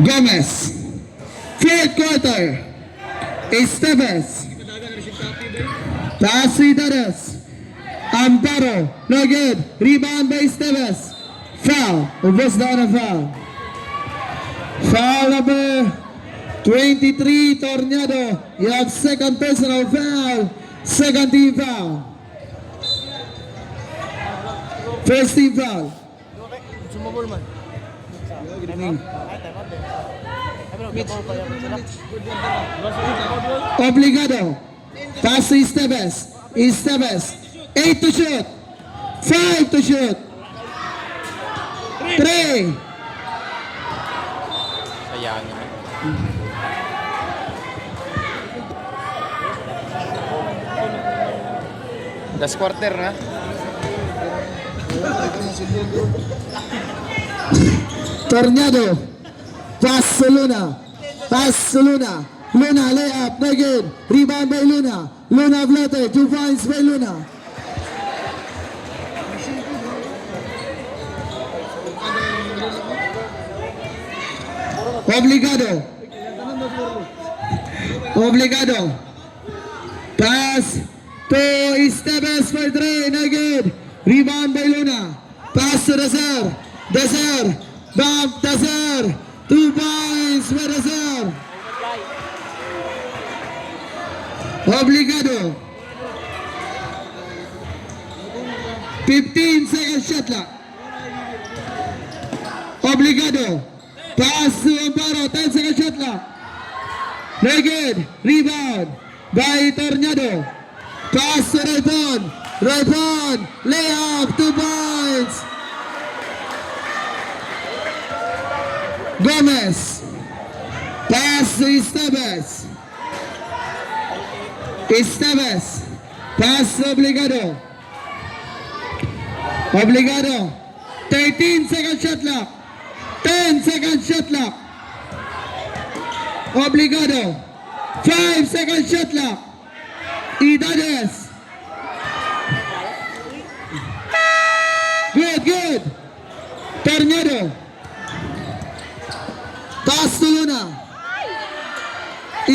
Gomez. Fourth quarter. Esteves. Pass to Idares. Amparo. No good. Rebound by Esteves. Foul. Ubos down a foul. Foul number 23, Tornado. You have second personal foul. Second team foul. First team foul. Obligado. Pass to Esteves. Esteves. 8 to shoot. 5 to shoot. 3. Sayang naman. Last quarter na. Tornado. Pass to Luna. Pass to Luna. Luna layup. No good. Rebound by Luna. Luna floater. 2 points by Luna. Obligado. Obligado. Pass to Esteves for 3. No good. Rebound by Luna. Pass to Dazer. Dazer. Bump Dazer. 2 points by Dazer. Obligado. 15 seconds shot clock. Obligado. Pass to Amparo. 10 seconds shot clock. No good. Rebound by Tornado. Pass to Raipon. Raipon. Layup. 2 points. Gomez. Pass to Esteves. Esteves. Pass to Obligado. Obligado. 13 second shot clock. 10 second shot clock. Obligado. 5 second shot clock. Idares. Good, good. Tornado. Pass to Luna.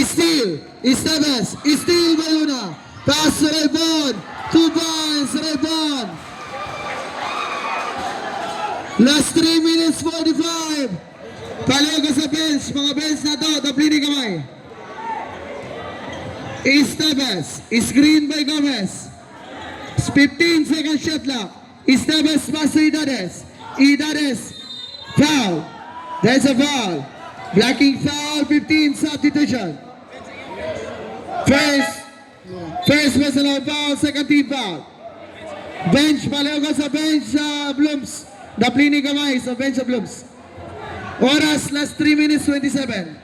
Steal. Esteves. Steal by Luna. Pass to Raipon. 2 points. Raipon. Last 3 minutes 45. Palago sa bench. Mga bench na to. Taplini kamay. Esteves. Screen by Gomez. 15 second shot clock. Esteves pass to Idares. Idares. Foul. There's a foul. Blocking foul. 15 substitution. First personal foul. Second team foul. Bench. Palago sa bench sa Blooms. Daplini kamay sa bench sa Blooms. Oras, last 3 minutes 27.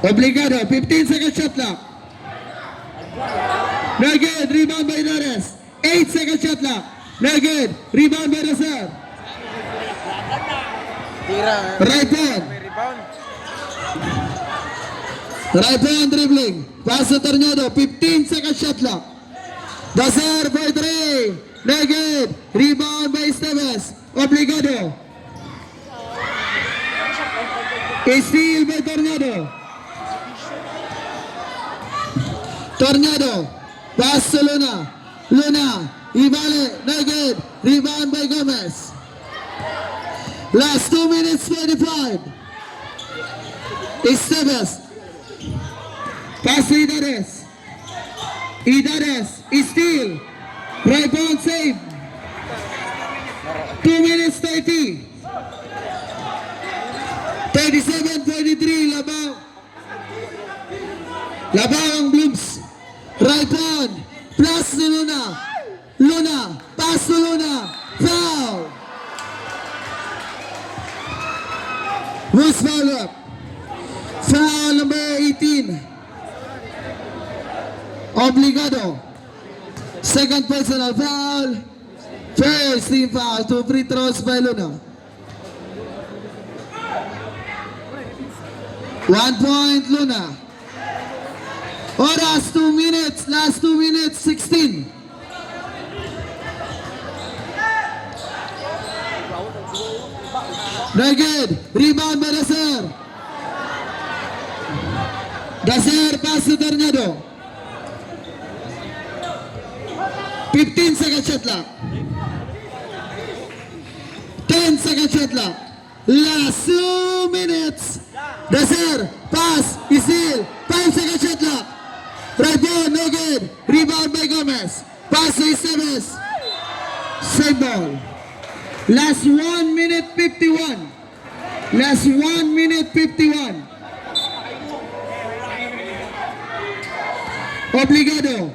Obligado, 15 second shot clock. No good, rebound by Idares. 8 second shot clock. No good, rebound by Dazer. Raipon. Raipon dribbling. Pass to Tornado, 15 second shot clock. Dazer by 3. No good. Rebound by Esteves. Obligado. Steal by Tornado. Tornado. Pass to Luna. Luna. Ibale. No good. Rebound by Gomez. Last 2 minutes 25. Esteves. Pass to Idares. Idares. Steal. Raipon save. 2 minutes 30. 37-43. Labaw. Labaw ang Blooms. Raipon. Plus to Luna. Luna. Pass to Luna. Foul. Who's foul up? Foul number 18. Obligado. Second personal foul. First team foul. 2 free throws by Luna. 1 point Luna. Oras 2 minutes. Last 2 minutes 16. No good. Rebound by Daser. Daser pass to Tornado. 15 second shot clock. 10 second shot clock. Last 2 minutes. Daser pass. Steal. 5 second shot clock. Right ball, no good. Rebound by Gomez. Pass to Esteves. Save ball. Last 1 minute 51. Last 1 minute 51. Obligado.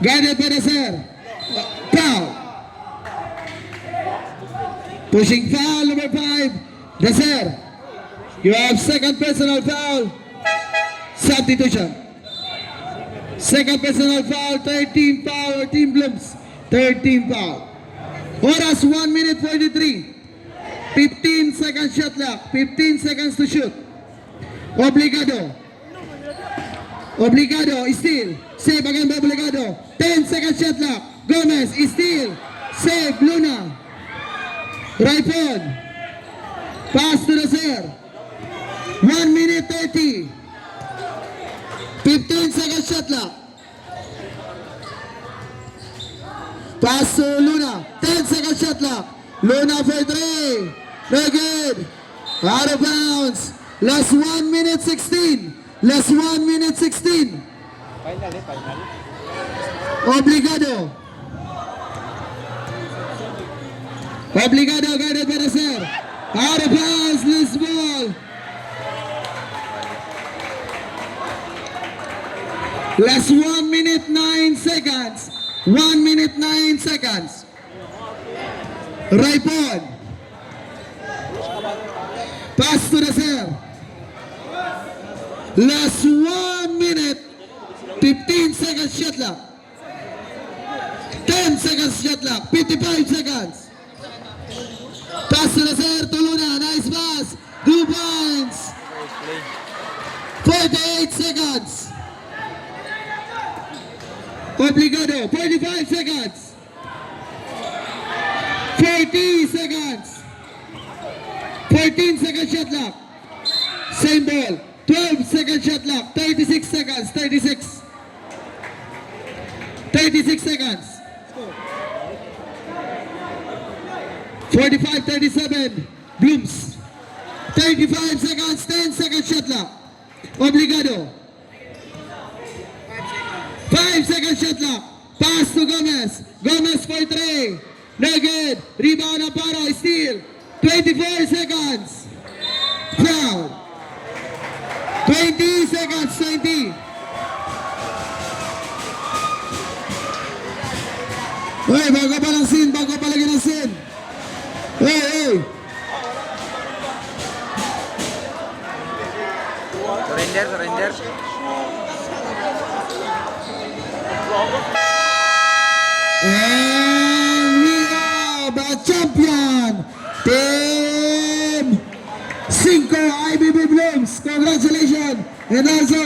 Guided by Daser. Foul. Pushing foul number 5. Daser. You have second personal foul. Substitution. Second personal foul. 13 foul. Team Blooms. 13 foul. Oras 1 minute 43. 15 seconds shot clock. 15 seconds to shoot. Obligado. Obligado. Steal. Save again by Obligado. 10 seconds shot clock. Gomez. Steal. Save. Luna. Right on. Pass to the Daser. 1 minute 30. 15 seconds shot clock. Pass to Luna. 10 seconds shot clock. Luna for 3. No good. Out of bounds. Last 1 minute 16. Last 1 minute 16. Obligado. Obligado guided by Daser. Out of bounds. Loose ball. Last 1 minute 9 seconds. 1 minute 9 seconds. Right on. Pass to Daser. Last 1 minute 15 seconds shot clock. 10 seconds shot clock. 55 seconds. Pass to Daser to Luna. Nice pass. 2 points. 48 seconds. Obligado. 45 seconds. 40 seconds. 14 second shot clock. Same ball. 12 second shot clock. 36 seconds. 36. 36 seconds. 45, 37. Blooms. 35 seconds. 10 second shot clock. Obligado. 5 second shot clock. Pass to Gomez. Gomez for 3. No good. Rebound Amparo. Steal. 24 seconds. Foul. 20 seconds. 20. Hey, bago pa lang sin. Bago pa lagi ng sin. Hey, hey. Surrender. And we have a champion, Team 5 IBB Blooms. Congratulations. And also